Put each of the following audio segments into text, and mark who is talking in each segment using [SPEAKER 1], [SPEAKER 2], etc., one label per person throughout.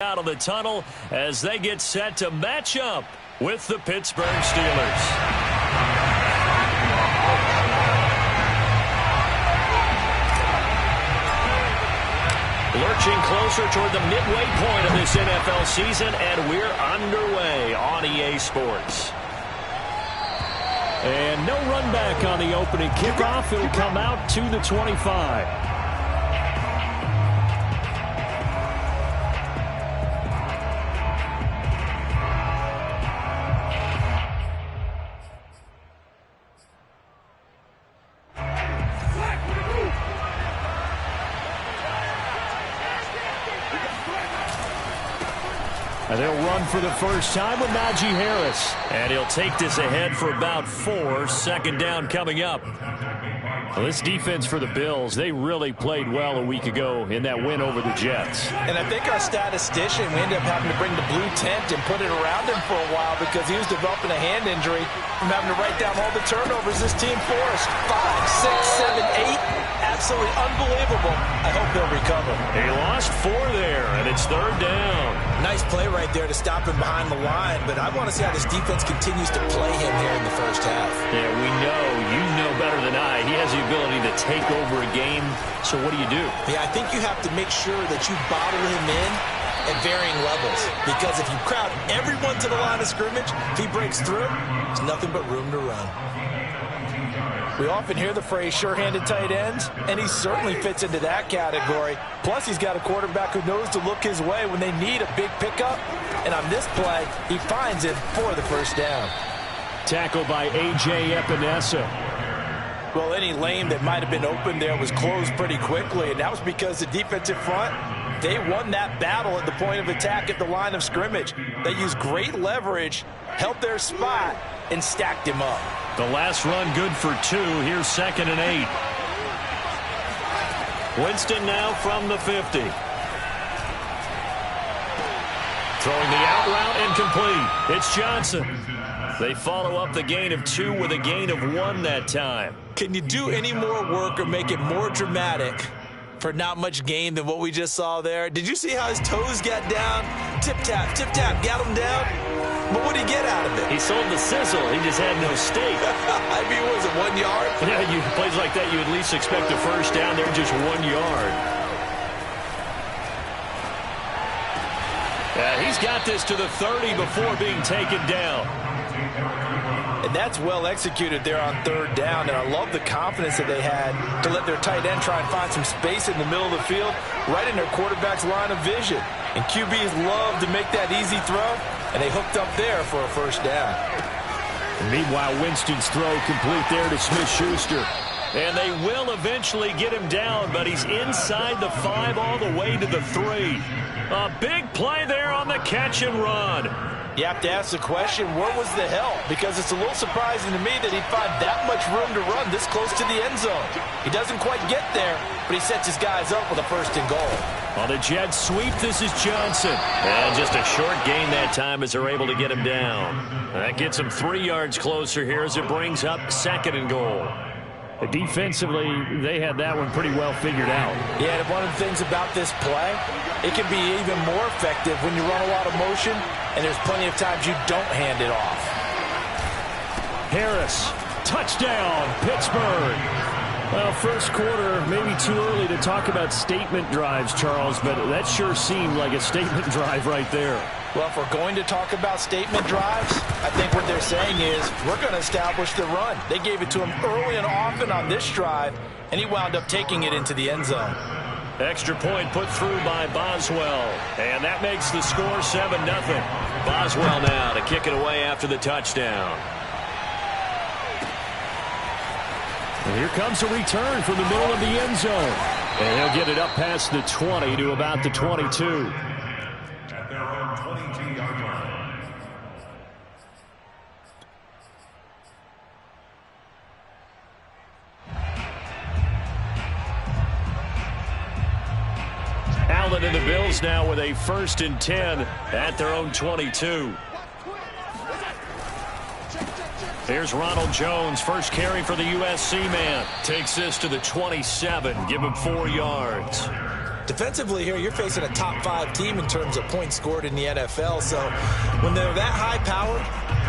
[SPEAKER 1] Out of the tunnel as they get set to match up with the Pittsburgh Steelers. Lurching closer toward the midway point of this NFL season, and we're underway on EA Sports. And no run back on the opening kickoff. It'll come out to the 25. And they'll run for the first time with Najee Harris. And he'll take this ahead for about 4. Second down coming up. Well, this defense for the Bills, they really played well a week ago in that win over the Jets.
[SPEAKER 2] And I think our statistician, we ended up having to bring the blue tent and put it around him for a while because he was developing a hand injury from having to write down all the turnovers this team forced. 5, 6, 7, 8. Absolutely unbelievable. I hope he'll recover.
[SPEAKER 1] He lost 4 there, and it's third down.
[SPEAKER 2] Nice play right there to stop him behind the line, but I want to see how this defense continues to play him here in the first half.
[SPEAKER 1] Yeah, we know. You know better than I. He has the ability to take over a game, so what do you do?
[SPEAKER 2] Yeah, I think you have to make sure that you bottle him in at varying levels, because if you crowd everyone to the line of scrimmage, if he breaks through, there's nothing but room to run. We often hear the phrase sure-handed tight ends, and he certainly fits into that category. Plus, he's got a quarterback who knows to look his way when they need a big pickup. And on this play, he finds it for the first down.
[SPEAKER 1] Tackled by A.J. Epinesa.
[SPEAKER 2] Well, any lane that might have been open there was closed pretty quickly, and that was because the defensive front, they won that battle at the point of attack at the line of scrimmage. They used great leverage, held their spot, and stacked him up.
[SPEAKER 1] The last run good for 2. Here's 2nd and 8. Winston now from the 50. Throwing the out route incomplete. It's Johnson. They follow up the gain of 2 with a gain of 1 that time.
[SPEAKER 2] Can you do any more work or make it more dramatic for not much gain than what we just saw there? Did you see how his toes got down? Tip-tap, got him down. But what did he get out of it?
[SPEAKER 1] He sold the sizzle. He just had no steak.
[SPEAKER 2] I mean, was it 1 yard?
[SPEAKER 1] Yeah, plays like that, you at least expect a first down. They're just 1 yard. He's got this to the 30 before being taken down.
[SPEAKER 2] And that's well executed there on third down. And I love the confidence that they had to let their tight end try and find some space in the middle of the field, right in their quarterback's line of vision. And QBs love to make that easy throw, and they hooked up there for a first down.
[SPEAKER 1] And meanwhile, Winston's throw complete there to Smith-Schuster. And they will eventually get him down, but he's inside the 5 all the way to the 3. A big play there on the catch and run.
[SPEAKER 2] You have to ask the question, where was the help? Because it's a little surprising to me that he'd find that much room to run this close to the end zone. He doesn't quite get there, but he sets his guys up with a 1st and goal.
[SPEAKER 1] On the Jets sweep, this is Johnson. And just a short gain that time as they're able to get him down. That gets him 3 yards closer here as it brings up 2nd and goal.
[SPEAKER 3] Defensively, they had that one pretty well figured out.
[SPEAKER 2] Yeah, and one of the things about this play, it can be even more effective when you run a lot of motion, and there's plenty of times you don't hand it off.
[SPEAKER 3] Harris, touchdown, Pittsburgh. Well, first quarter, maybe too early to talk about statement drives, Charles, but that sure seemed like a statement drive right there.
[SPEAKER 2] Well, if we're going to talk about statement drives, I think what they're saying is we're going to establish the run. They gave it to him early and often on this drive, and he wound up taking it into the end zone.
[SPEAKER 1] Extra point put through by Boswell, and that makes the score 7-0. Boswell now to kick it away after the touchdown.
[SPEAKER 3] And here comes a return from the middle of the end zone. And he'll get it up past the 20 to about the 22.
[SPEAKER 4] At their own 22-yard line.
[SPEAKER 1] Allen and the Bills now with a 1st and 10 at their own 22. Here's Ronald Jones, first carry for the USC man. Takes this to the 27, give him 4 yards.
[SPEAKER 2] Defensively here, you're facing a top 5 team in terms of points scored in the NFL. So when they're that high-powered,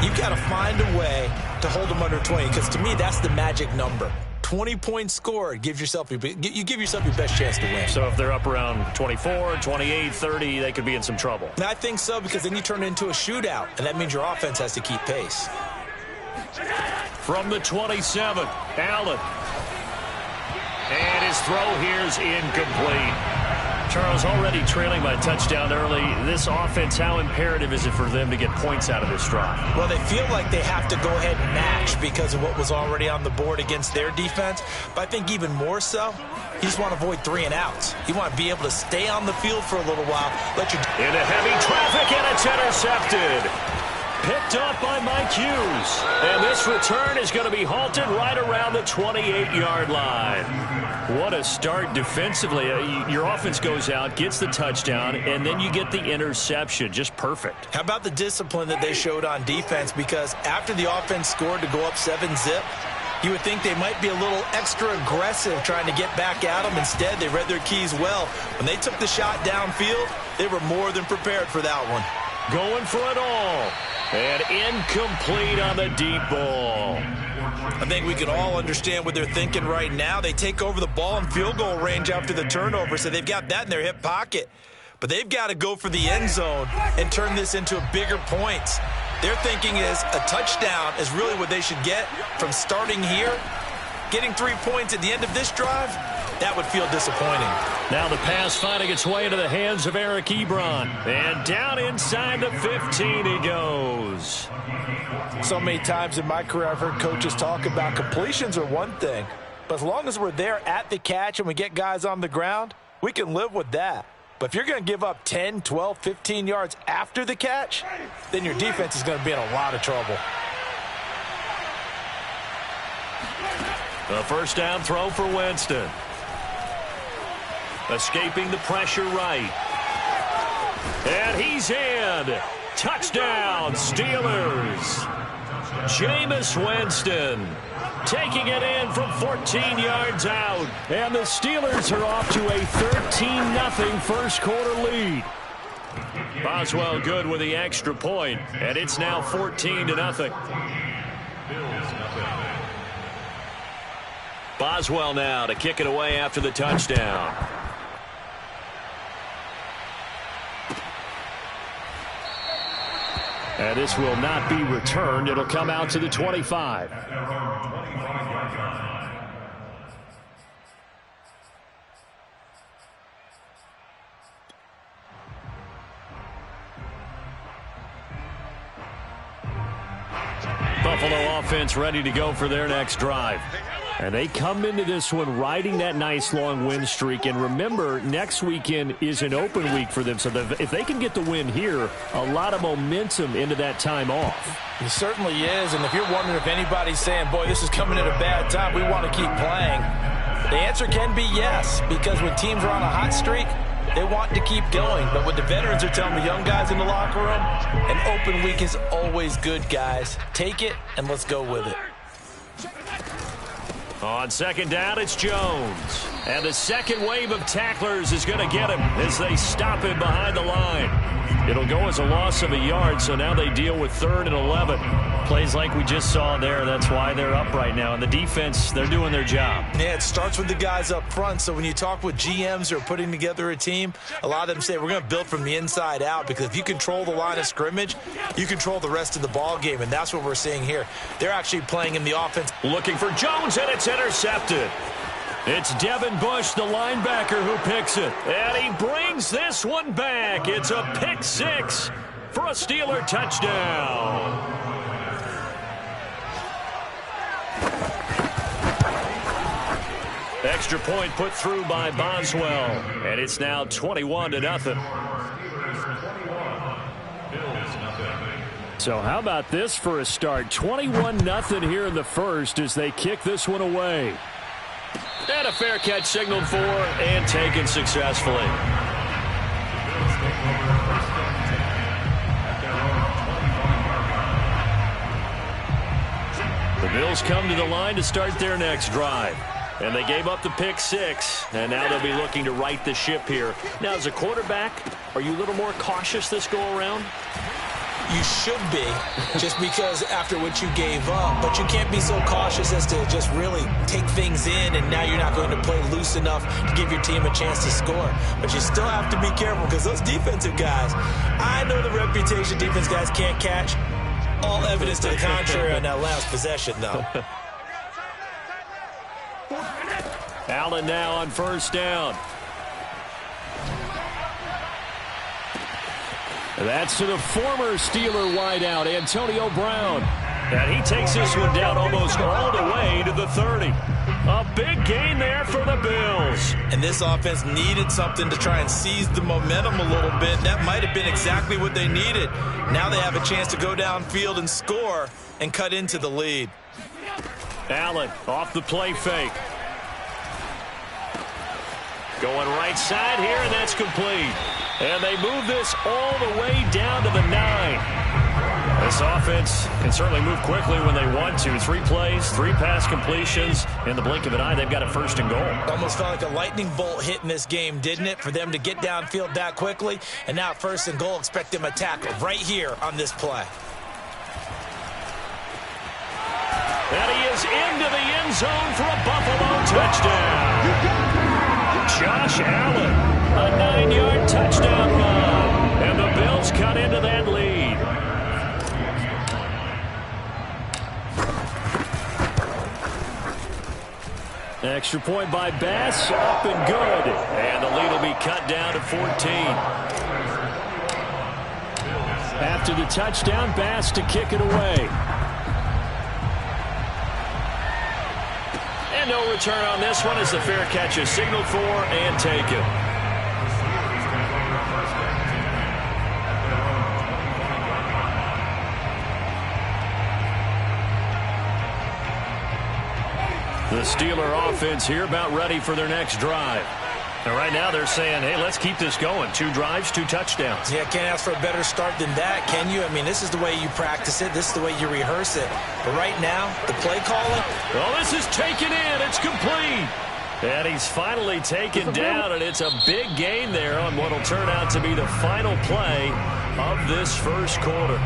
[SPEAKER 2] you've got to find a way to hold them under 20, because to me, that's the magic number. 20 points scored, you give yourself your best chance to win.
[SPEAKER 3] So if they're up around 24, 28, 30, they could be in some trouble.
[SPEAKER 2] And I think so, because then you turn it into a shootout, and that means your offense has to keep pace.
[SPEAKER 1] From the 27, Allen. And his throw here is incomplete. Charles, already trailing by a touchdown early. This offense, how imperative is it for them to get points out of this drive?
[SPEAKER 2] Well, they feel like they have to go ahead and match because of what was already on the board against their defense. But I think even more so, you just want to avoid 3 and outs. You want to be able to stay on the field for a little while.
[SPEAKER 1] Into heavy traffic, and it's intercepted. Picked up by Mike Hughes. And this return is going to be halted right around the 28-yard line. What a start defensively. Your offense goes out, gets the touchdown, and then you get the interception. Just perfect.
[SPEAKER 2] How about the discipline that they showed on defense? Because after the offense scored to go up 7-zip, you would think they might be a little extra aggressive trying to get back at them. Instead, they read their keys well. When they took the shot downfield, they were more than prepared for that one.
[SPEAKER 1] Going for it all. And incomplete on the deep ball.
[SPEAKER 2] I think we can all understand what they're thinking right now. They take over the ball in field goal range after the turnover, so they've got that in their hip pocket. But they've got to go for the end zone and turn this into a bigger points. Their thinking is a touchdown is really what they should get from starting here. Getting 3 points at the end of this drive, that would feel disappointing.
[SPEAKER 1] Now the pass finding its way into the hands of Eric Ebron. And down inside the 15 he goes.
[SPEAKER 2] So many times in my career I've heard coaches talk about completions are one thing. But as long as we're there at the catch and we get guys on the ground, we can live with that. But if you're going to give up 10, 12, 15 yards after the catch, then your defense is going to be in a lot of trouble.
[SPEAKER 1] The first down throw for Winston. Escaping the pressure right. And he's in. Touchdown, Steelers. Jameis Winston taking it in from 14 yards out. And the Steelers are off to a 13-0 first quarter lead. Boswell good with the extra point, and it's now 14-0. Boswell now to kick it away after the touchdown. And this will not be returned. It'll come out to the 25. Buffalo offense ready to go for their next drive. And they come into this one riding that nice long win streak. And remember, next weekend is an open week for them. So if they can get the win here, a lot of momentum into that time off.
[SPEAKER 2] It certainly is. And if you're wondering if anybody's saying, boy, this is coming at a bad time, we want to keep playing, the answer can be yes. Because when teams are on a hot streak, they want to keep going. But what the veterans are telling the young guys in the locker room, an open week is always good, guys. Take it and let's go with it.
[SPEAKER 1] On second down, it's Jones. And the second wave of tacklers is going to get him as they stop him behind the line. It'll go as a loss of a yard, so now they deal with 3rd and 11. Plays like we just saw there, that's why they're up right now. And the defense, they're doing their job.
[SPEAKER 2] Yeah, it starts with the guys up front. So when you talk with GMs who are putting together a team, a lot of them say we're going to build from the inside out, because if you control the line of scrimmage, you control the rest of the ball game, and that's what we're seeing here. They're actually playing in the offense.
[SPEAKER 1] Looking for Jones, and it's intercepted. It's Devin Bush, the linebacker, who picks it. And he brings this one back. It's a pick 6 for a Steeler touchdown. Extra point put through by Boswell. And it's now 21-0. So how about this for a start? 21-0 here in the first as they kick this one away. And a fair catch signaled for and taken successfully. The Bills come to the line to start their next drive. And they gave up the pick 6, and now they'll be looking to right the ship here. Now, as a quarterback, are you a little more cautious this go-around?
[SPEAKER 2] You should be, just because after what you gave up. But you can't be so cautious as to just really take things in, and now you're not going to play loose enough to give your team a chance to score. But you still have to be careful, because those defensive guys, I know the reputation defense guys can't catch. All evidence to the contrary on that last possession, though.
[SPEAKER 1] Allen now on first down. That's to the former Steeler wideout, Antonio Brown. And he takes this one down almost all the way to the 30. A big gain there for the Bills.
[SPEAKER 2] And this offense needed something to try and seize the momentum a little bit. That might have been exactly what they needed. Now they have a chance to go downfield and score and cut into the lead.
[SPEAKER 1] Allen off the play fake. Going right side here, and that's complete. And they move this all the way down to the 9. This offense can certainly move quickly when they want to. 3 plays, 3 pass completions. In the blink of an eye, they've got a first and goal.
[SPEAKER 2] Almost felt like a lightning bolt hit in this game, didn't it? For them to get downfield that quickly. And now first and goal, expect them to tackle right here on this play.
[SPEAKER 1] And he is into the end zone for a Buffalo touchdown. Josh Allen, a 9-yard touchdown run. And the Bills cut into that lead. Extra point by Bass, up and good. And the lead will be cut down to 14. After the touchdown, Bass to kick it away. And no return on this one as the fair catch is signaled for and taken. The Steeler offense here about ready for their next drive. And right now they're saying, hey, let's keep this going. 2 drives, 2 touchdowns.
[SPEAKER 2] Yeah, can't ask for a better start than that, can you? I mean, this is the way you practice it. This is the way you rehearse it. But right now, the play calling.
[SPEAKER 1] Well, this is taken in. It's complete. And he's finally taken down, and it's a big gain there on what will turn out to be the final play of this first quarter.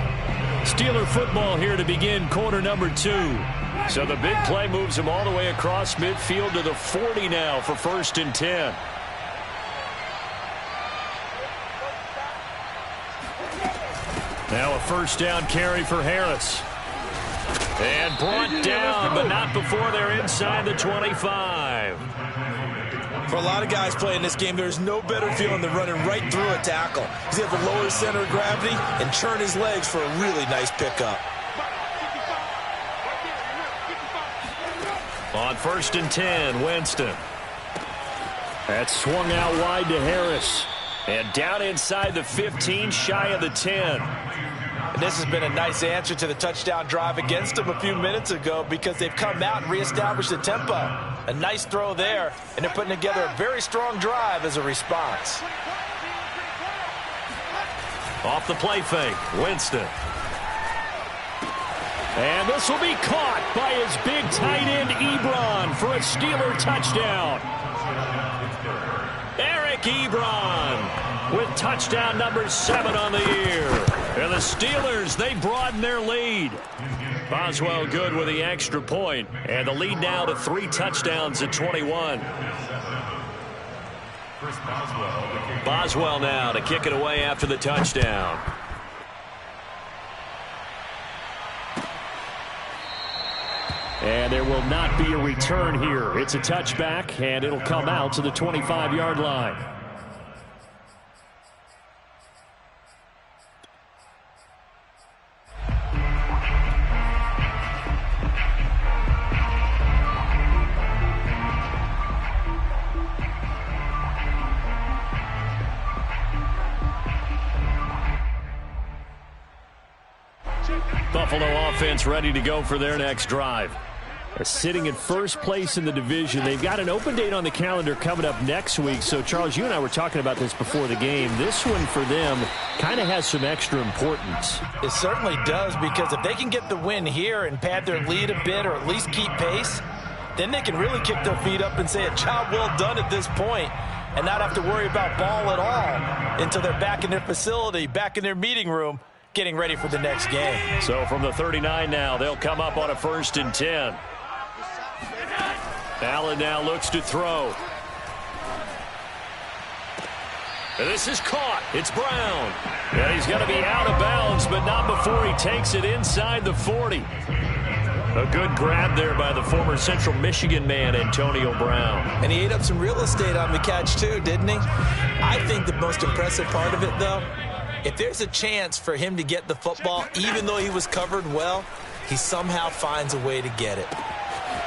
[SPEAKER 1] Steeler football here to begin quarter number 2. So the big play moves him all the way across midfield to the 40 now for first and 10. Now a first down carry for Harris. And brought down, but not before they're inside the 25.
[SPEAKER 2] For a lot of guys playing this game, there's no better feeling than running right through a tackle. He's able to lower his center of gravity and churn his legs for a really nice pickup.
[SPEAKER 1] On first and 10, Winston. That's swung out wide to Harris. And down inside the 15, shy of the 10.
[SPEAKER 2] And this has been a nice answer to the touchdown drive against them a few minutes ago because they've come out and reestablished the tempo. A nice throw there, and they're putting together a very strong drive as a response.
[SPEAKER 1] Off the play fake, Winston. And this will be caught by his big tight end, Ebron, for a Steeler touchdown. Eric Ebron with touchdown number 7 on the year. And the Steelers, they broaden their lead. Boswell good with the extra point. And the lead now to 3 touchdowns at 21. Boswell now to kick it away after the touchdown. And there will not be a return here. It's a touchback, and it'll come out to the 25-yard line. Buffalo offense ready to go for their next drive. They're sitting in first place in the division. They've got an open date on the calendar coming up next week. So, Charles, you and I were talking about this before the game. This one for them kind of has some extra importance.
[SPEAKER 2] It certainly does, because if they can get the win here and pad their lead a bit or at least keep pace, then they can really kick their feet up and say a job well done at this point and not have to worry about ball at all until they're back in their facility, back in their meeting room, getting ready for the next game.
[SPEAKER 1] So from the 39 now, they'll come up on a 1st and 10. Allen now looks to throw. And this is caught. It's Brown. And he's going to be out of bounds, but not before he takes it inside the 40. A good grab there by the former Central Michigan man, Antonio Brown.
[SPEAKER 2] And he ate up some real estate on the catch, too, didn't he? I think the most impressive part of it, though, if there's a chance for him to get the football, even though he was covered well, he somehow finds a way to get it.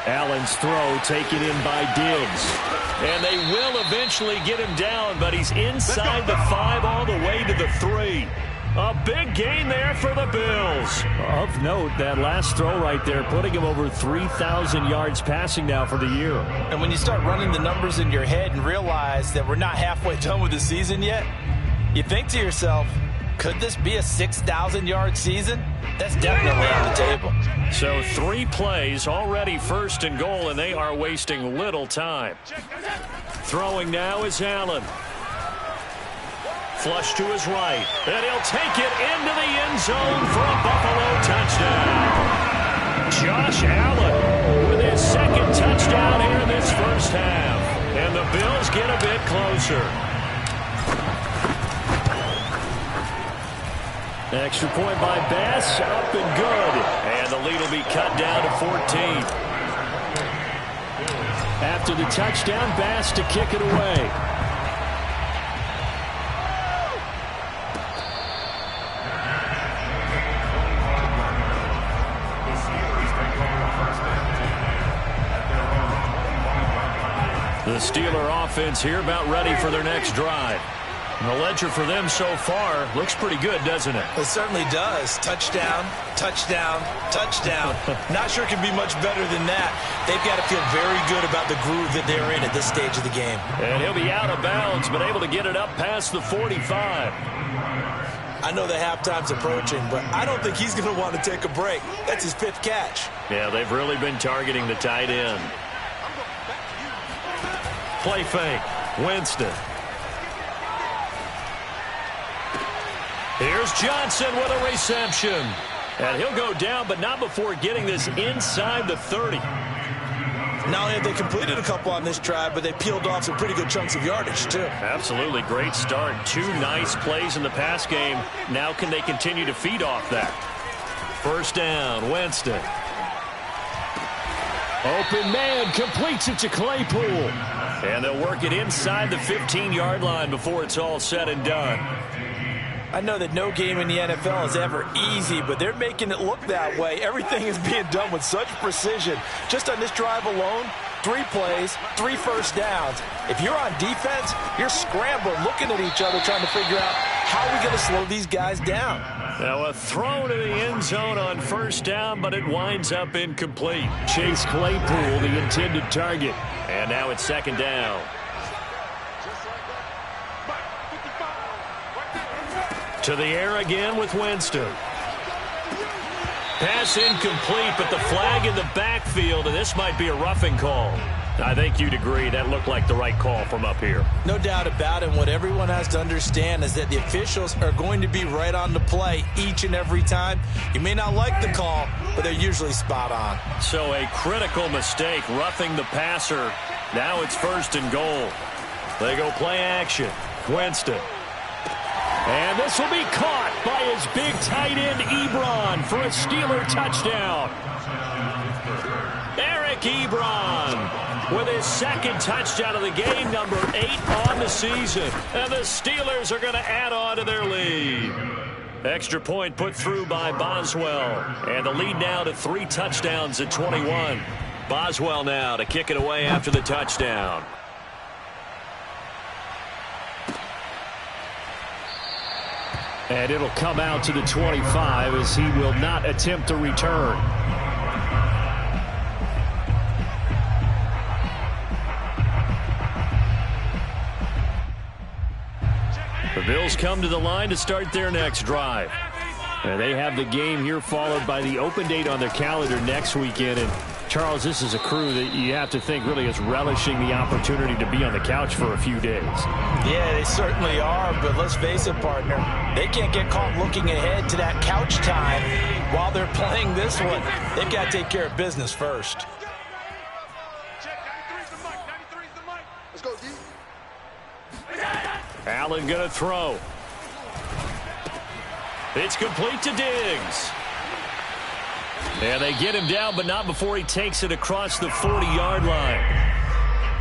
[SPEAKER 3] Allen's throw taken in by Diggs.
[SPEAKER 1] And they will eventually get him down, but he's inside the 5 all the way to the 3. A big gain there for the Bills.
[SPEAKER 3] Of note, that last throw right there, putting him over 3,000 yards passing now for the year.
[SPEAKER 2] And when you start running the numbers in your head and realize that we're not halfway done with the season yet, you think to yourself, could this be a 6,000-yard season? That's definitely on the table.
[SPEAKER 1] So 3 plays, already 1st and goal, and they are wasting little time. Throwing now is Allen. Flush to his right, and he'll take it into the end zone for a Buffalo touchdown. Josh Allen with his 2nd touchdown here in this 1st half. And the Bills get a bit closer.
[SPEAKER 3] Extra point by Bass, up and good.
[SPEAKER 1] And the lead will be cut down to 14.
[SPEAKER 3] After the touchdown, Bass to kick it away.
[SPEAKER 1] The Steeler offense here about ready for their next drive. And the ledger for them so far looks pretty good, doesn't it?
[SPEAKER 2] It certainly does. Touchdown, touchdown, touchdown. Not sure it can be much better than that. They've got to feel very good about the groove that they're in at this stage of the game.
[SPEAKER 1] And he'll be out of bounds, but able to get it up past the 45.
[SPEAKER 2] I know the halftime's approaching, but I don't think he's going to want to take a break. That's his 5th catch.
[SPEAKER 1] Yeah, they've really been targeting the tight end. Play fake. Winston. Here's Johnson with a reception. And he'll go down, but not before getting this inside the 30.
[SPEAKER 2] Not only have they completed a couple on this drive, but they peeled off some pretty good chunks of yardage, too.
[SPEAKER 1] Absolutely. Great start. 2 nice plays in the pass game. Now can they continue to feed off that? 1st down, Winston.
[SPEAKER 3] Open man completes it to Claypool.
[SPEAKER 1] And they'll work it inside the 15-yard line before it's all said and done.
[SPEAKER 2] I know that no game in the NFL is ever easy, but they're making it look that way. Everything is being done with such precision. Just on this drive alone, 3 plays, 3 first downs. If you're on defense, you're scrambling, looking at each other, trying to figure out how are we going to slow these guys down.
[SPEAKER 1] Now a throw to the end zone on 1st down, but it winds up incomplete.
[SPEAKER 3] Chase Claypool, the intended target.
[SPEAKER 1] And now it's 2nd down. To the air again with Winston. Pass incomplete, but the flag in the backfield, and this might be a roughing call. I think you'd agree that looked like the right call from up here.
[SPEAKER 2] No doubt about it. What everyone has to understand is that the officials are going to be right on the play each and every time. You may not like the call, but they're usually spot on.
[SPEAKER 1] So a critical mistake, roughing the passer. Now it's 1st and goal. They go play action. Winston.
[SPEAKER 3] And this will be caught by his big tight end, Ebron, for a Steeler touchdown. Eric Ebron with his 2nd touchdown of the game, number 8 on the season. And the Steelers are going to add on to their lead. Extra point put through by Boswell. And the lead now to 3 touchdowns at 21. Boswell now to kick it away after the touchdown. And it'll come out to the 25 as he will not attempt to return.
[SPEAKER 1] The Bills come to the line to start their next drive.
[SPEAKER 3] And they have the game here followed by the open date on their calendar next weekend. And
[SPEAKER 1] Charles, this is a crew that you have to think really is relishing the opportunity to be on the couch for a few days.
[SPEAKER 2] Yeah, they certainly are, but let's face it, partner. They can't get caught looking ahead to that couch time while they're playing this one. They've got to take care of business first.
[SPEAKER 5] Let's go, D.
[SPEAKER 3] Allen going to throw. It's complete to Diggs. And they get him down, but not before he takes it across the 40-yard line.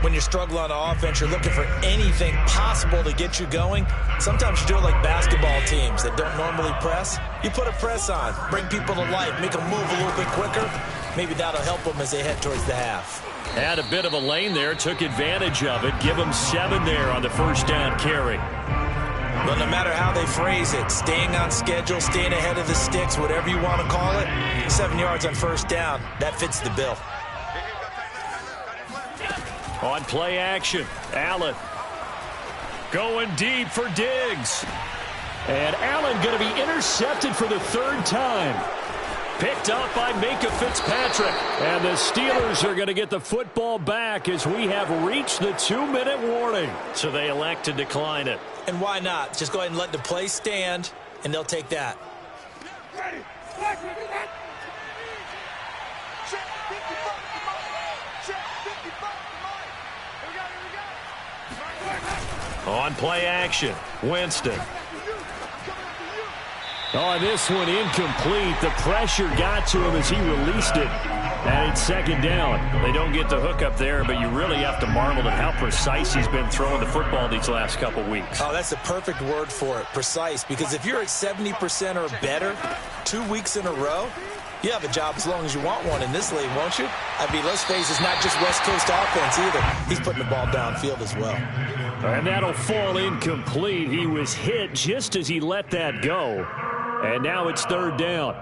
[SPEAKER 2] When you struggle on offense, you're looking for anything possible to get you going. Sometimes you do it like basketball teams that don't normally press. You put a press on, bring people to life, make them move a little bit quicker. Maybe that'll help them as they head towards the half.
[SPEAKER 3] Had a bit of a lane there, took advantage of it. Give them 7 there on the first down carry.
[SPEAKER 2] But no matter how they phrase it, staying on schedule, staying ahead of the sticks, whatever you want to call it, 7 yards on first down, that fits the bill.
[SPEAKER 3] On play action, Allen going deep for Diggs.
[SPEAKER 1] And Allen going to be intercepted for the 3rd time.
[SPEAKER 3] Picked up by Minka Fitzpatrick.
[SPEAKER 1] And the Steelers are going to get the football back as we have reached the 2-minute warning.
[SPEAKER 3] So they elect to decline it.
[SPEAKER 2] And why not? Just go ahead and let the play stand, and they'll take that.
[SPEAKER 3] On play action, Winston.
[SPEAKER 1] Oh, this one incomplete. The pressure got to him as he released it. And it's 2nd down.
[SPEAKER 3] They don't get the hook up there, but you really have to marvel at how precise he's been throwing the football these last couple weeks.
[SPEAKER 2] Oh, that's the perfect word for it, precise. Because if you're at 70% or better 2 weeks in a row, you have a job as long as you want one in this league, won't you? I mean, let's face it, it's not just West Coast offense either. He's putting the ball downfield as well.
[SPEAKER 1] And that'll fall incomplete. He was hit just as he let that go. And now it's 3rd down.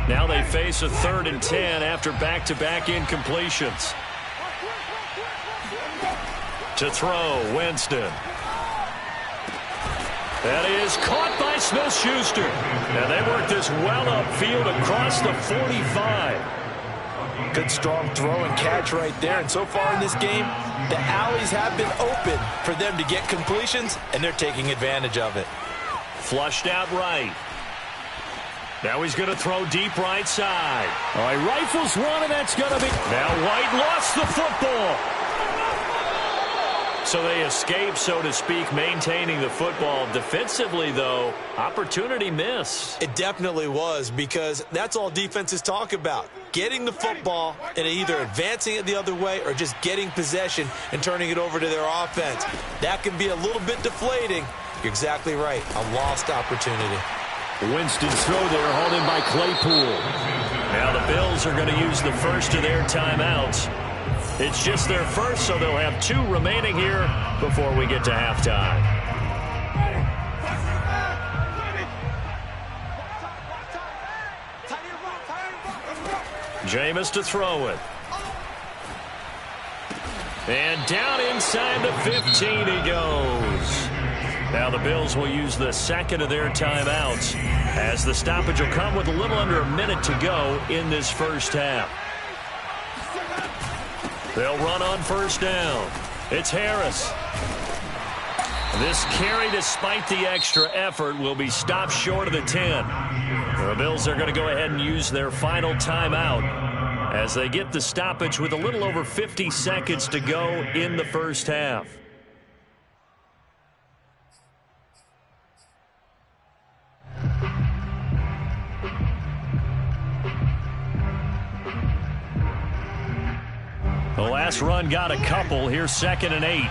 [SPEAKER 3] Now they face a 3rd and 10 after back-to-back incompletions. To throw, Winston. That is caught by Smith-Schuster. And they work this well upfield across the 45.
[SPEAKER 2] Good strong throw and catch right there. And so far in this game, the alleys have been open for them to get completions, and they're taking advantage of it.
[SPEAKER 3] Flushed out right. Now he's going to throw deep right side.
[SPEAKER 1] All right, rifles one, and that's going to be...
[SPEAKER 3] Now White lost the football. So they escape, so to speak, maintaining the football. Defensively, though, opportunity miss.
[SPEAKER 2] It definitely was, because that's all defenses talk about. Getting the football and either advancing it the other way or just getting possession and turning it over to their offense. That can be a little bit deflating. You're exactly right. A lost opportunity.
[SPEAKER 1] Winston's throw there, hauled in by Claypool.
[SPEAKER 3] Now the Bills are going to use the first of their timeouts. It's just their first, so they'll have 2 remaining here before we get to halftime. Jameis to throw it. And down inside the 15 he goes. Now the Bills will use the 2nd of their timeouts as the stoppage will come with a little under a minute to go in this first half. They'll run on first down. It's Harris. This carry, despite the extra effort, will be stopped short of the 10. The Bills are going to go ahead and use their final timeout as they get the stoppage with a little over 50 seconds to go in the first half. The last run got a couple. Here's 2nd and 8.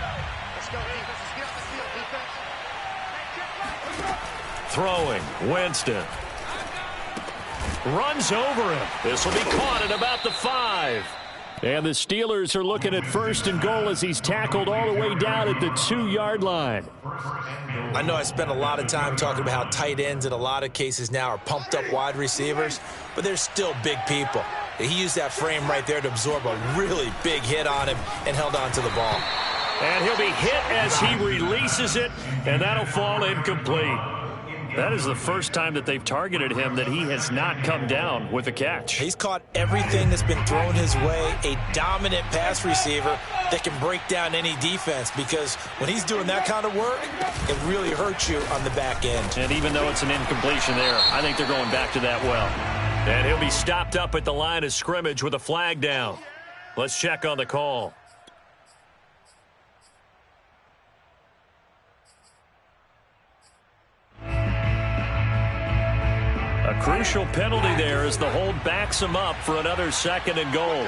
[SPEAKER 3] Throwing, Winston. Runs over him. This will be caught at about the 5.
[SPEAKER 1] And the Steelers are looking at 1st and goal as he's tackled all the way down at the 2-yard line.
[SPEAKER 2] I know I spent a lot of time talking about how tight ends in a lot of cases now are pumped up wide receivers, but they're still big people. He used that frame right there to absorb a really big hit on him and held on to the ball.
[SPEAKER 3] And he'll be hit as he releases it, and that'll fall incomplete.
[SPEAKER 1] That is the first time that they've targeted him that he has not come down with a catch.
[SPEAKER 2] He's caught everything that's been thrown his way. A dominant pass receiver that can break down any defense, because when he's doing that kind of work, it really hurts you on the back end.
[SPEAKER 1] And even though it's an incompletion there, I think they're going back to that well. And he'll be stopped up at the line of scrimmage with a flag down. Let's check on the call. A crucial penalty there as the hold backs him up for another 2nd and goal.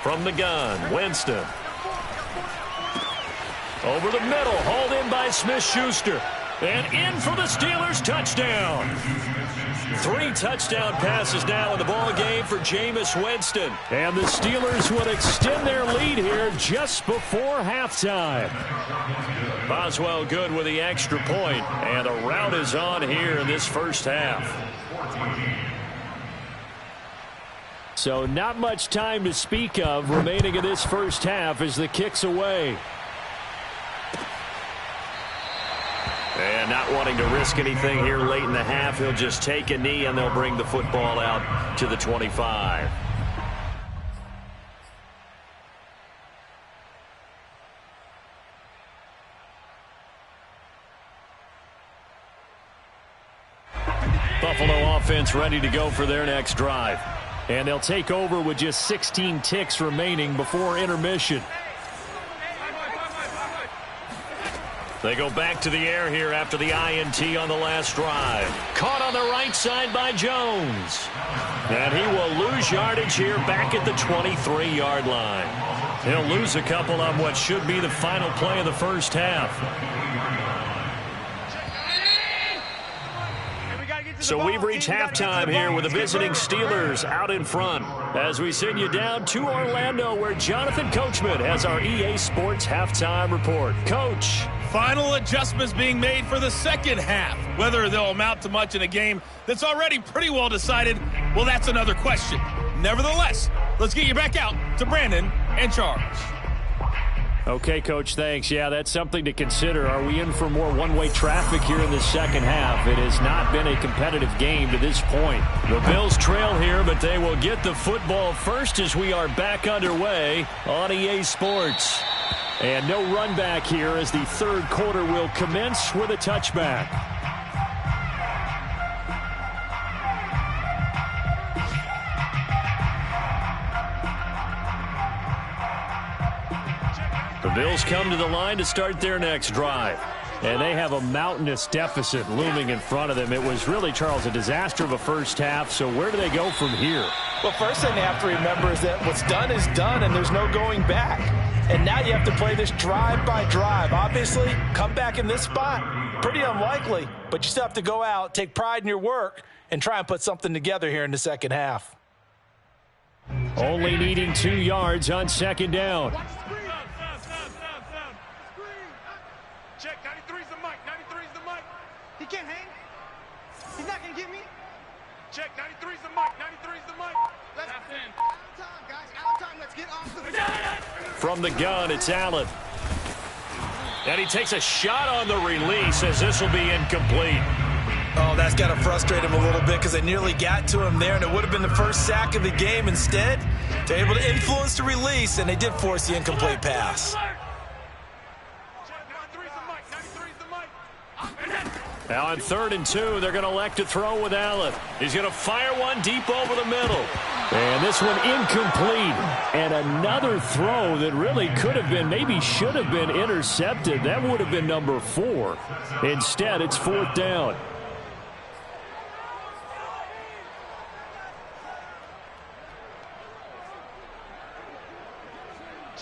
[SPEAKER 1] From the gun, Winston. Over the middle, hauled in by Smith-Schuster. And in for the Steelers, touchdown. 3 touchdown passes now in the ball game for Jameis Winston. And the Steelers would extend their lead here just before halftime. Boswell good with the extra point, and the rout is on here in this first half. So not much time to speak of remaining in this first half as the kick's away. And not wanting to risk anything here late in the half, he'll just take a knee and they'll bring the football out to the 25. Buffalo offense ready to go for their next drive. And they'll take over with just 16 ticks remaining before intermission. They go back to the air here after the INT on the last drive. Caught on the right side by Jones. And he will lose yardage here back at the 23-yard line. He'll lose a couple on what should be the final play of the first half. So we've reached halftime here with the visiting Steelers out in front as we send you down to Orlando, where Jonathan Coachman has our EA Sports halftime report. Coach.
[SPEAKER 6] Final adjustments being made for the second half. Whether they'll amount to much in a game that's already pretty well decided, well, that's another question. Nevertheless, let's get you back out to Brandon and Charles.
[SPEAKER 1] Okay, Coach, thanks. Yeah, that's something to consider. Are we in for more one-way traffic here in the second half? It has not been a competitive game to this point. The Bills trail here, but they will get the football first as we are back underway on EA Sports. And no run back here as the third quarter will commence with a touchback. The Bills come to the line to start their next drive. And they have a mountainous deficit looming in front of them. It was really, Charles, a disaster of a first half. So where do they go from here?
[SPEAKER 2] Well, first thing they have to remember is that what's done is done, and there's no going back. And now you have to play this drive by drive. Obviously, come back in this spot, pretty unlikely. But you still have to go out, take pride in your work, and try and put something together here in the second half.
[SPEAKER 1] Only needing 2 yards on second down.
[SPEAKER 5] Check, 93's the mic, 93's the mic. He can't hang. He's not going to get me. Check, 93's the mic, 93's the mic. Let's out of time, guys, out of time. Let's get off the
[SPEAKER 1] From the gun, it's Allen. And he takes a shot on the release as this will be incomplete.
[SPEAKER 2] Oh, that's got to frustrate him a little bit because they nearly got to him there, and it would have been the first sack of the game. Instead, they're able to influence the release, and they did force the incomplete pass.
[SPEAKER 1] Now on 3rd and 2, they're going to elect to throw with Allen. He's going to fire one deep over the middle. And this one incomplete. And another throw that really could have been, maybe should have been intercepted. That would have been number 4. Instead, it's 4th down.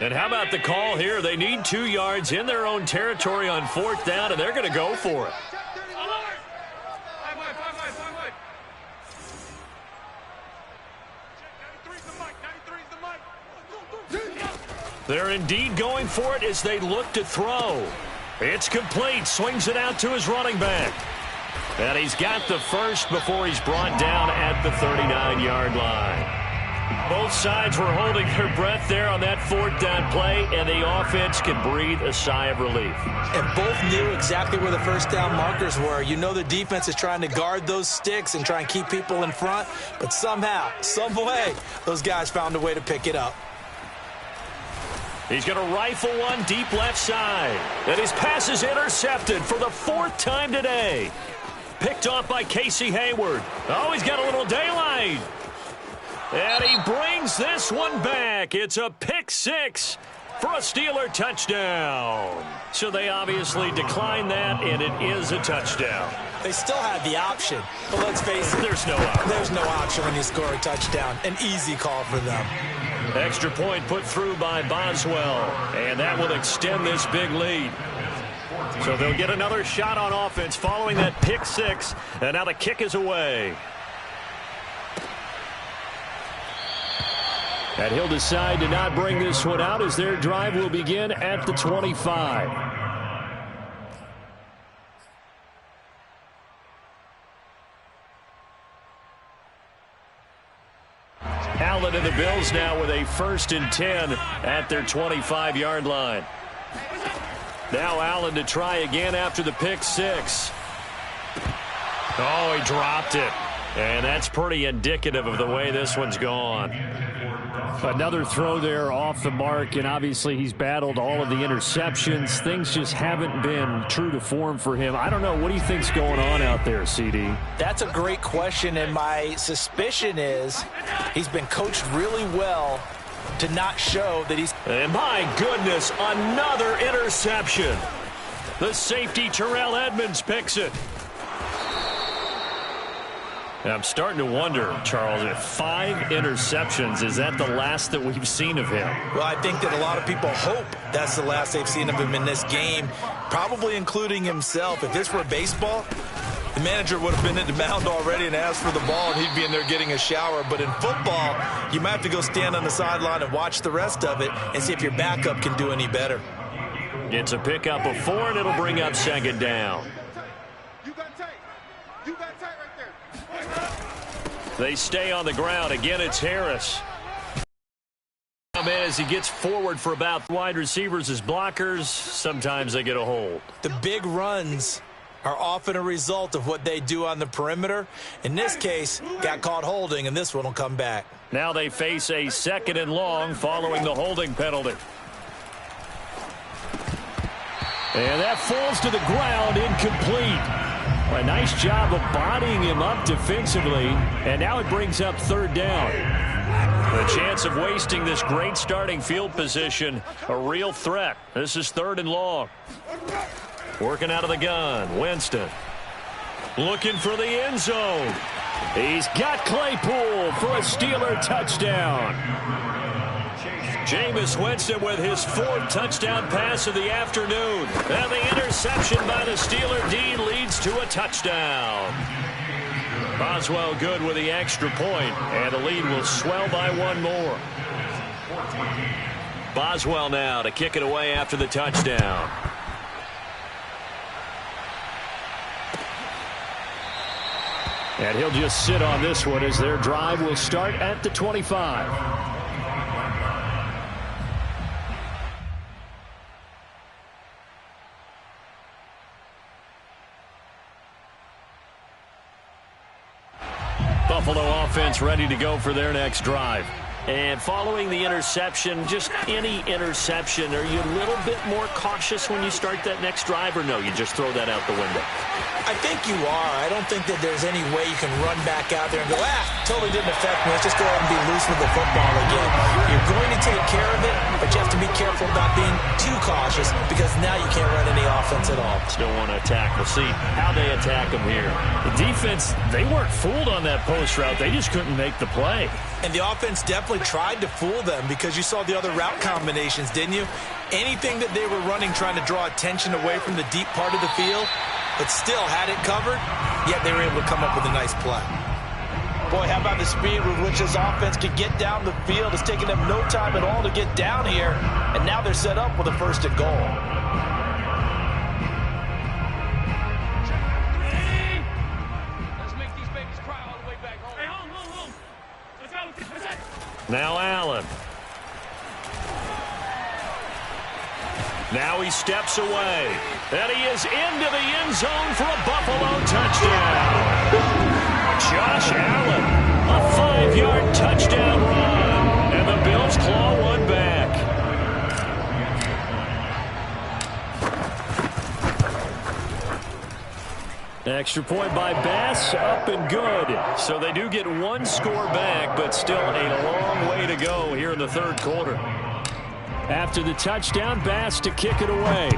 [SPEAKER 1] And how about the call here? They need 2 yards in their own territory on 4th down, and they're going to go for it. They're indeed going for it as they look to throw. It's complete. Swings it out to his running back. And he's got the first before he's brought down at the 39-yard line.
[SPEAKER 3] Both sides were holding their breath there on that fourth down play, and the offense can breathe a sigh of relief.
[SPEAKER 2] And both knew exactly where the first down markers were. You know the defense is trying to guard those sticks and try and keep people in front, but somehow, some way, those guys found a way to pick it up.
[SPEAKER 3] He's going to rifle one deep left side. And his pass is intercepted for the fourth time today. Picked off by Casey Hayward. Oh, he's got a little daylight. And he brings this one back. It's a pick six for a Steeler touchdown. So they obviously declined that, and it is a touchdown.
[SPEAKER 2] They still had the option, but let's face it.
[SPEAKER 3] There's no option.
[SPEAKER 2] There's no option when you score a touchdown. An easy call for them.
[SPEAKER 3] Extra point put through by Boswell, and that will extend this big lead. So they'll get another shot on offense following that pick six, and now the kick is away. And he'll decide to not bring this one out as their drive will begin at the 25. Allen and the Bills now with a 1st and 10 at their 25-yard line. Now Allen to try again after the pick six. Oh, he dropped it. And that's pretty indicative of the way this one's gone.
[SPEAKER 1] Another throw there off the mark, and obviously he's battled all of the interceptions. Things just haven't been true to form for him. I don't know. What do you think's going on out there, CD?
[SPEAKER 2] That's a great question, and my suspicion is he's been coached really well to not show that he's...
[SPEAKER 3] And my goodness, another interception. The safety Terrell Edmonds picks it. And I'm starting to wonder, Charles, if 5 interceptions, is that the last that we've seen of him?
[SPEAKER 2] Well, I think that a lot of people hope that's the last they've seen of him in this game, probably including himself. If this were baseball, the manager would have been at the mound already and asked for the ball, and he'd be in there getting a shower. But in football, you might have to go stand on the sideline and watch the rest of it and see if your backup can do any better.
[SPEAKER 3] It's a pickup of 4, and it'll bring up 2nd down.
[SPEAKER 5] You got tight. You got tight right there.
[SPEAKER 3] They stay on the ground. Again, it's Harris. Man, as he gets forward for about wide receivers as blockers, sometimes they get a hold.
[SPEAKER 2] The big runs are often a result of what they do on the perimeter. In this case, got caught holding, and this one will come back.
[SPEAKER 3] Now they face a 2nd and long following the holding penalty. And that falls to the ground, incomplete. A nice job of bodying him up defensively, and now it brings up 3rd down. The chance of wasting this great starting field position, a real threat. This is 3rd and long. Working out of the gun, Winston. Looking for the end zone. He's got Claypool for a Steeler touchdown. Jameis Winston with his 4th touchdown pass of the afternoon. And the interception by the Steeler D leads to a touchdown. Boswell good with the extra point, and the lead will swell by 1 more. Boswell now to kick it away after the touchdown. And he'll just sit on this one as their drive will start at the 25. Buffalo offense ready to go for their next drive. And following the interception, just any interception, are you a little bit more cautious when you start that next drive, or no, you just throw that out the window?
[SPEAKER 2] I think you are. I don't think that there's any way you can run back out there and go, totally didn't affect me. Let's just go ahead and be loose with the football again. You're going to take care of it, but you have to be careful about being too cautious because now you can't run any offense at all.
[SPEAKER 3] Still want to attack. We'll see how they attack them here. The defense, they weren't fooled on that post route. They just couldn't make the play.
[SPEAKER 2] And the offense definitely tried to fool them because you saw the other route combinations, didn't you? Anything that they were running trying to draw attention away from the deep part of the field, but still had it covered, yet they were able to come up with a nice play. Boy, how about the speed with which this offense could get down the field? It's taken them no time at all to get down here, and now they're set up with a 1st and goal.
[SPEAKER 3] Now Allen. Now he steps away. And he is into the end zone for a Buffalo touchdown. Josh Allen, a 5-yard touchdown run. And the Bills claw one back. Extra point by Bass, up and good. So they do get one score back, but still a long way to go here in the third quarter. After the touchdown, Bass to kick it away.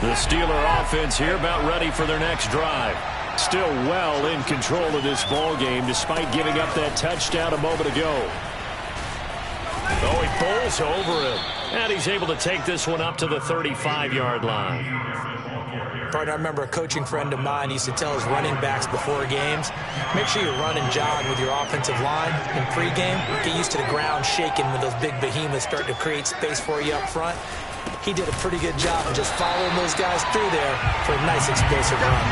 [SPEAKER 3] The Steeler offense here about ready for their next drive. Still well in control of this ball game despite giving up that touchdown a moment ago. Oh, he bowls over him. And he's able to take this one up to the 35-yard line.
[SPEAKER 2] Partner, I remember a coaching friend of mine used to tell his running backs before games, make sure you run and jog with your offensive line in pregame. Get used to the ground shaking when those big behemoths start to create space for you up front. He did a pretty good job of just following those guys through there for a nice explosive run.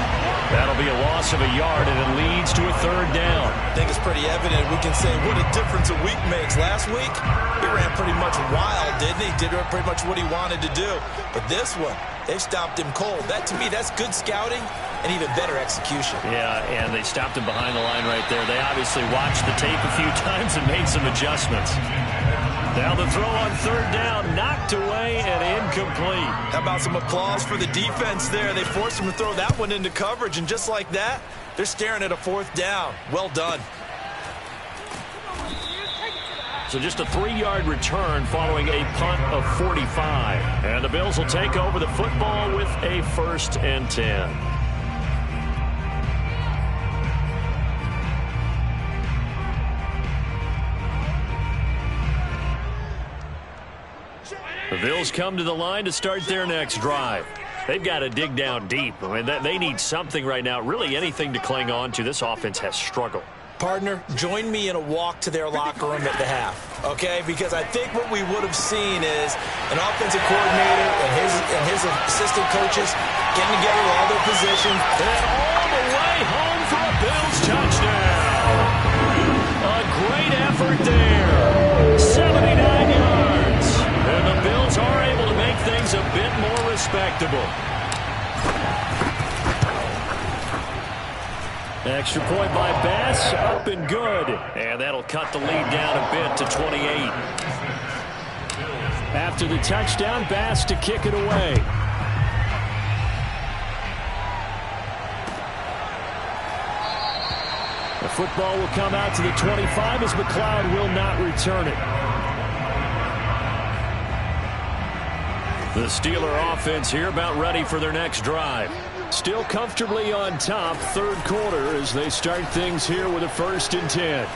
[SPEAKER 3] That'll be a loss of a yard, and it leads to a third down.
[SPEAKER 2] I think it's pretty evident. We can say what a difference a week makes. Last week, he ran pretty much wild, didn't he? Did pretty much what he wanted to do. But this one, they stopped him cold. That, to me, that's good scouting and even better execution.
[SPEAKER 3] Yeah, and they stopped him behind the line right there. They obviously watched the tape a few times and made some adjustments. Now the throw on third down, knocked away and incomplete.
[SPEAKER 2] How about some applause for the defense there? They forced him to throw that one into coverage, and just like that, they're staring at a fourth down. Well done.
[SPEAKER 3] So just a 3-yard return following a punt of 45. And the Bills will take over the football with a 1st and 10. The Bills come to the line to start their next drive. They've got to dig down deep. I mean, they need something right now, really anything to cling on to. This offense has struggled.
[SPEAKER 2] Partner, join me in a walk to their locker room at the half, okay? Because I think what we would have seen is an offensive coordinator and his assistant coaches getting together with all their positions.
[SPEAKER 3] And all the way home for a Bills touchdown. A great effort there. 79 yards. And the Bills are able to make things a bit more respectable. Extra point by Bass, up and good. And that'll cut the lead down a bit to 28. After the touchdown, Bass to kick it away. The football will come out to the 25 as McLeod will not return it. The Steeler offense here about ready for their next drive. Still comfortably on top, third quarter as they start things here with a 1st and 10.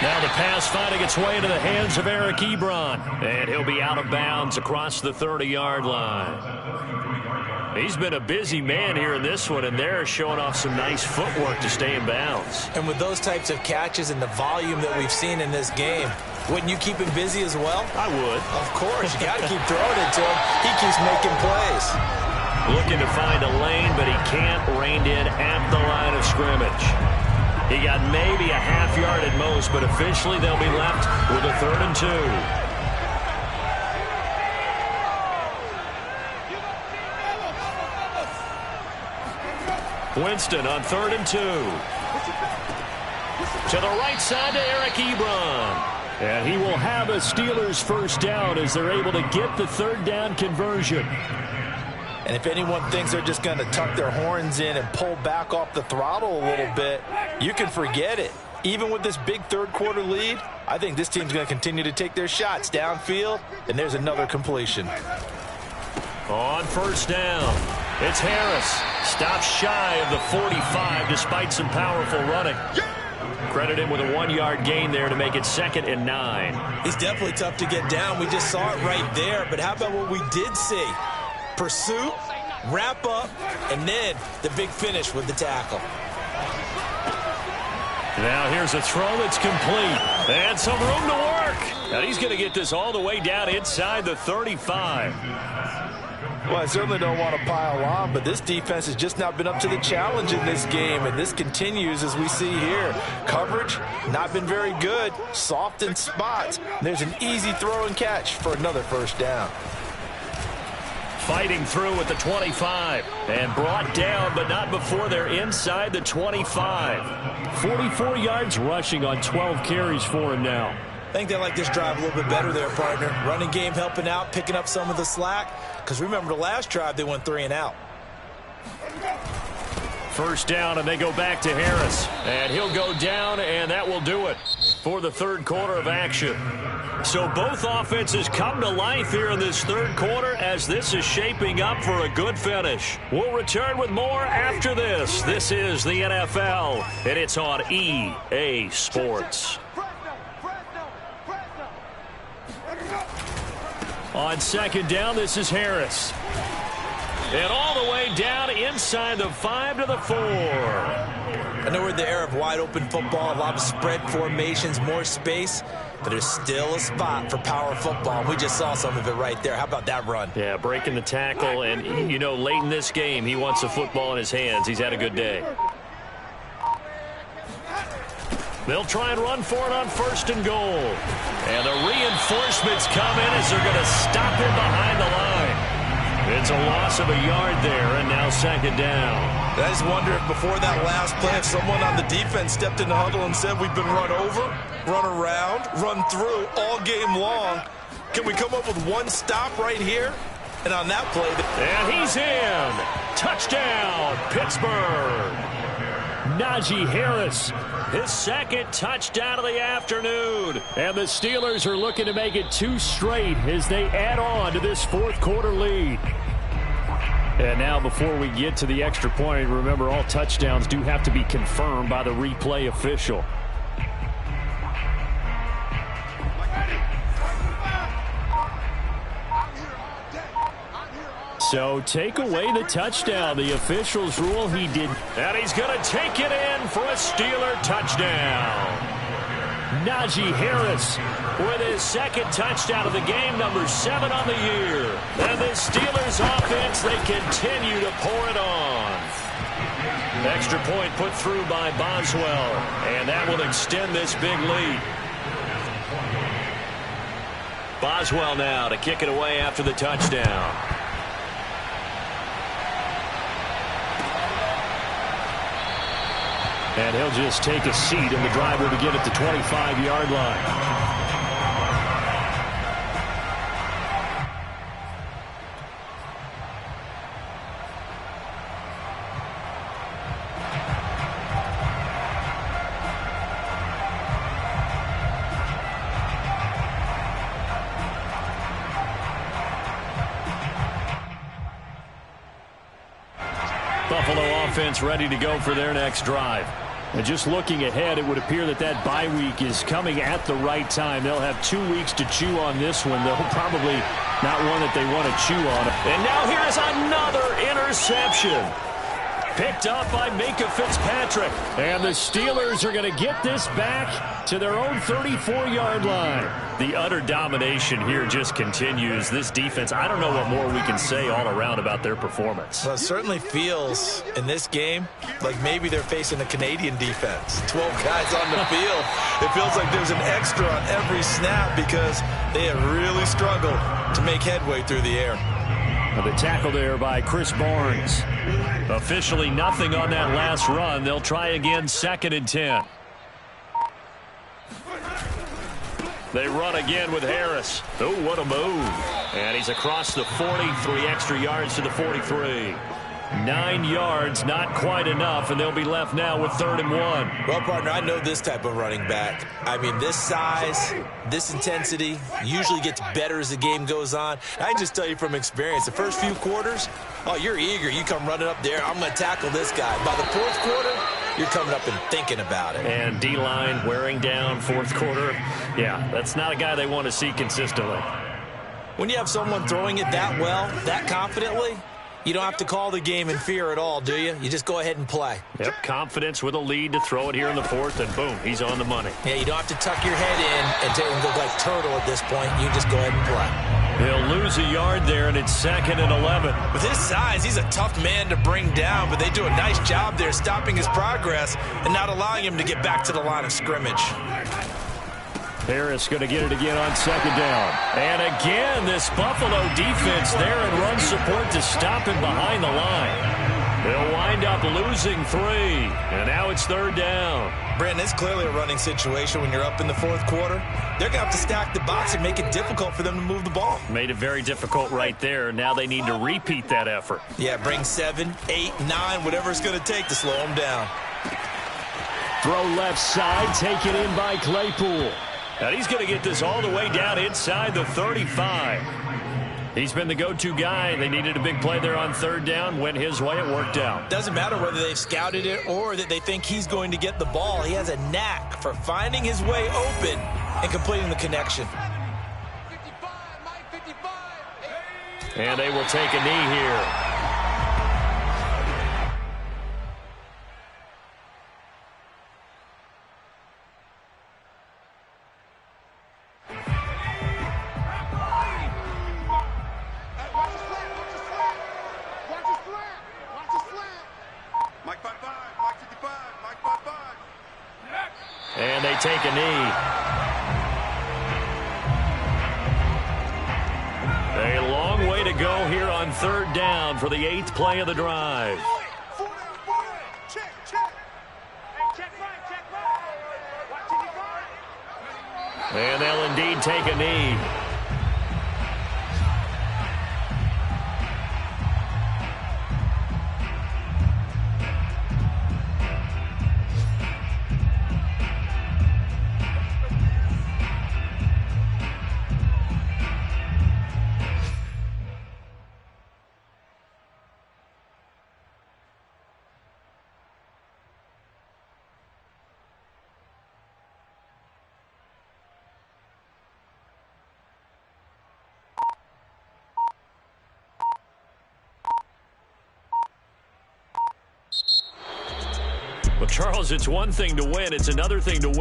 [SPEAKER 3] Now the pass finding its way into the hands of Eric Ebron. And he'll be out of bounds across the 30-yard line. He's been a busy man here in this one, and they're showing off some nice footwork to stay in bounds.
[SPEAKER 2] And with those types of catches and the volume that we've seen in this game, wouldn't you keep him busy as well?
[SPEAKER 3] I would.
[SPEAKER 2] Of course. You got to keep throwing it to him. He keeps making plays.
[SPEAKER 3] Looking to find a lane, but he can't. Reined in at the line of scrimmage. He got maybe a half yard at most, but officially they'll be left with a 3rd and 2. Winston on 3rd and 2. To the right side to Eric Ebron. And he will have a Steelers 1st down as they're able to get the 3rd down conversion.
[SPEAKER 2] And if anyone thinks they're just going to tuck their horns in and pull back off the throttle a little bit, you can forget it. Even with this big third quarter lead, I think this team's going to continue to take their shots downfield, and there's another completion.
[SPEAKER 3] On 1st down, it's Harris. Stops shy of the 45 despite some powerful running. Credit him with a 1-yard gain there to make it 2nd and 9.
[SPEAKER 2] He's definitely tough to get down. We just saw it right there. But how about what we did see? Pursuit, wrap up, and then the big finish with the tackle.
[SPEAKER 1] Now here's a throw that's complete. And some room to work. And he's going to get this all the way down inside the 35.
[SPEAKER 2] Well, I certainly don't want to pile on, but this defense has just not been up to the challenge in this game, and this continues as we see here. Coverage, not been very good, soft in spots. There's an easy throw and catch for another first down.
[SPEAKER 1] Fighting through at the 25 and brought down, but not before they're inside the 25. 44 yards rushing on 12 carries for him now.
[SPEAKER 2] I think they like this drive a little bit better there, partner. Running game helping out, picking up some of the slack. Because remember the last drive, they went 3 and out.
[SPEAKER 1] First down, and they go back to Harris. And he'll go down, and that will do it for the third quarter of action. So both offenses come to life here in this third quarter as this is shaping up for a good finish. We'll return with more after this. This is the NFL, and it's on EA Sports. On second down, this is Harris. And all the way down inside the 5 to the 4.
[SPEAKER 2] I know we're in the era of wide-open football, a lot of spread formations, more space, but there's still a spot for power football. We just saw some of it right there. How about that run?
[SPEAKER 1] Yeah, breaking the tackle, and, you know, late in this game, he wants the football in his hands. He's had a good day. They'll try and run for it on first and goal. And the reinforcements come in as they're going to stop him behind the line. It's a loss of a yard there, and now second down.
[SPEAKER 2] I just wonder if before that last play, if someone on the defense stepped in the huddle and said, we've been run over, run around, run through all game long. Can we come up with one stop right here? And on that play...
[SPEAKER 1] And he's in. Touchdown, Pittsburgh. Najee Harris, his second touchdown of the afternoon. And the Steelers are looking to make it 2 straight as they add on to this fourth quarter lead. And now before we get to the extra point, remember all touchdowns do have to be confirmed by the replay official. So take away the touchdown. The officials rule he did.
[SPEAKER 3] And he's going to take it in for a Steeler touchdown.
[SPEAKER 1] Najee Harris with his second touchdown of the game, number 7 on the year.
[SPEAKER 3] And the Steelers offense, they continue to pour it on.
[SPEAKER 1] Extra point put through by Boswell. And that will extend this big lead. Boswell now to kick it away after the touchdown. And he'll just take a seat, and the drive will begin at the 25-yard line. Buffalo offense ready to go for their next drive. And just looking ahead, it would appear that that bye week is coming at the right time. They'll have 2 weeks to chew on this one, though probably not one that they want to chew on.
[SPEAKER 3] And now here is another interception. Picked up by Minka Fitzpatrick.
[SPEAKER 1] And the Steelers are going to get this back to their own 34-yard line. The utter domination here just continues. This defense, I don't know what more we can say all around about their performance.
[SPEAKER 2] Well, it certainly feels in this game like maybe they're facing a Canadian defense. 12 guys on the field. It feels like there's an extra on every snap because they have really struggled to make headway through the air.
[SPEAKER 1] The tackle there by Chris Barnes. Officially nothing on that last run. They'll try again, 2nd and 10. They run again with Harris. Oh, what a move. And he's across the 40, 3 extra yards to the 43. 9 yards, not quite enough, and they'll be left now with 3rd and 1.
[SPEAKER 2] Well, partner, I know this type of running back. I mean, this size, this intensity usually gets better as the game goes on. I can just tell you from experience, the first few quarters, oh, you're eager. You come running up there, I'm going to tackle this guy. By the 4th quarter, you're coming up and thinking about it.
[SPEAKER 1] And D-line wearing down 4th quarter. Yeah, that's not a guy they want to see consistently.
[SPEAKER 2] When you have someone throwing it that well, that confidently, You don't have to call the game in fear at all, do you? You just go ahead and play.
[SPEAKER 1] Yep, confidence with a lead to throw it here in the fourth, and boom, he's on the money.
[SPEAKER 2] Yeah, you don't have to tuck your head in and go like turtle at this point. You just go ahead and play.
[SPEAKER 1] He'll lose a yard there, and it's 2nd and 11.
[SPEAKER 2] With his size, he's a tough man to bring down, but they do a nice job there stopping his progress and not allowing him to get back to the line of scrimmage.
[SPEAKER 1] Harris going to get it again on 2nd down. And again, this Buffalo defense there in run support to stop him behind the line. They'll wind up losing 3, and now it's 3rd down.
[SPEAKER 2] Brandon, it's clearly a running situation when you're up in the 4th quarter. They're going to have to stack the box and make it difficult for them to move the ball.
[SPEAKER 1] Made it very difficult right there. Now they need to repeat that effort.
[SPEAKER 2] Yeah, bring 7, 8, 9, whatever it's going to take to slow them down.
[SPEAKER 1] Throw left side, taken in by Claypool. And he's going to get this all the way down inside the 35. He's been the go-to guy. They needed a big play there on 3rd down. Went his way. It worked out.
[SPEAKER 2] Doesn't matter whether they've scouted it or that they think he's going to get the ball. He has a knack for finding his way open and completing the connection.
[SPEAKER 5] 55, Mike, 55.
[SPEAKER 1] And they will take a knee here. And they take a knee. A long way to go here on 3rd down for the 8th play of the drive.
[SPEAKER 5] Check, check. Hey, check right. Watch it,
[SPEAKER 1] And they'll indeed take a knee. Well, Charles, it's one thing to win. It's another thing to win